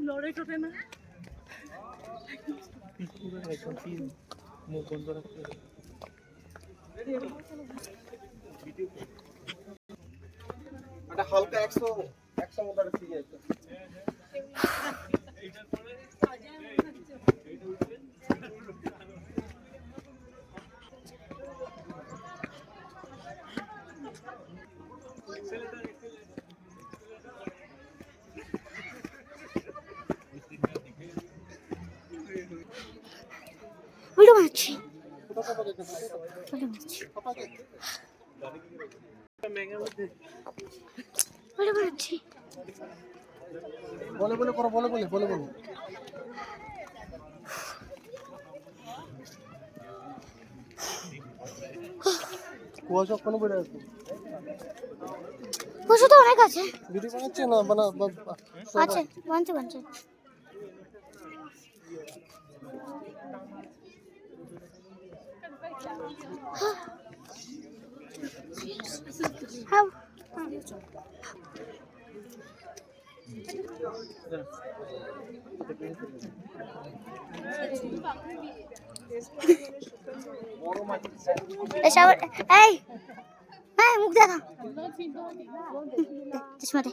লড়াই করে না মুখ বন্ধ রাখতে এটা হালকা 100 মতো রাখতে যাচ্ছে এইটার পরে ভিডিও বানাচ্ছি বলে বলে করো বলে বলে বলে বলে কুয়াশা কোনো বেড়ে আছে কুয়াশা তো অনেক আছে ভিডিও বানাচ্ছে না বানা আছে বানছে বানছে হ্যাঁ এই হ্যাঁ মুখ দেখা চশমা দে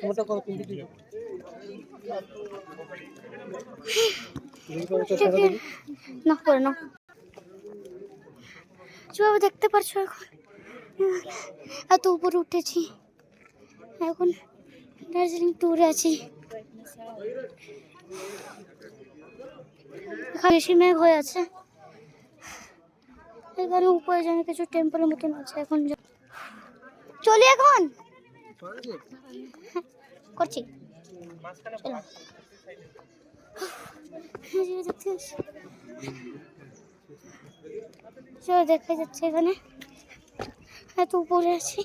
মোটা করো কিন্তু না করে না যেভাবে দেখতে পারছো এখন এত উপরে উঠেছি এখন দার্জিলিং ট্যুরে আছি বেশি মেঘ হয়ে আছে এখানে উপরে যেন কিছু টেম্পলের মতন আছে এখন চলি এখন করছি দেখা যাচ্ছে এখানে এত উপরে আছি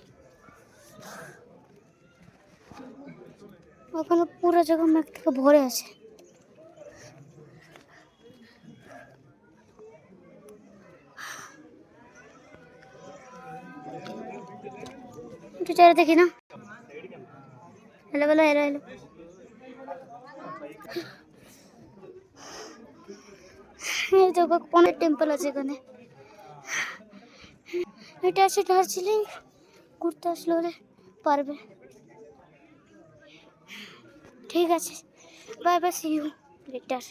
ওখানে পুরো জায়গা মেঘ থেকে ভরে আছে চারে দেখি না হ্যালো বলো হ্যালো হ্যালো এই তো অনেক টেম্পল আছে এখানে এটা আছে দার্জিলিং ঘুরতে আসলে হলে পারবে ঠিক আছে bye bye see you letter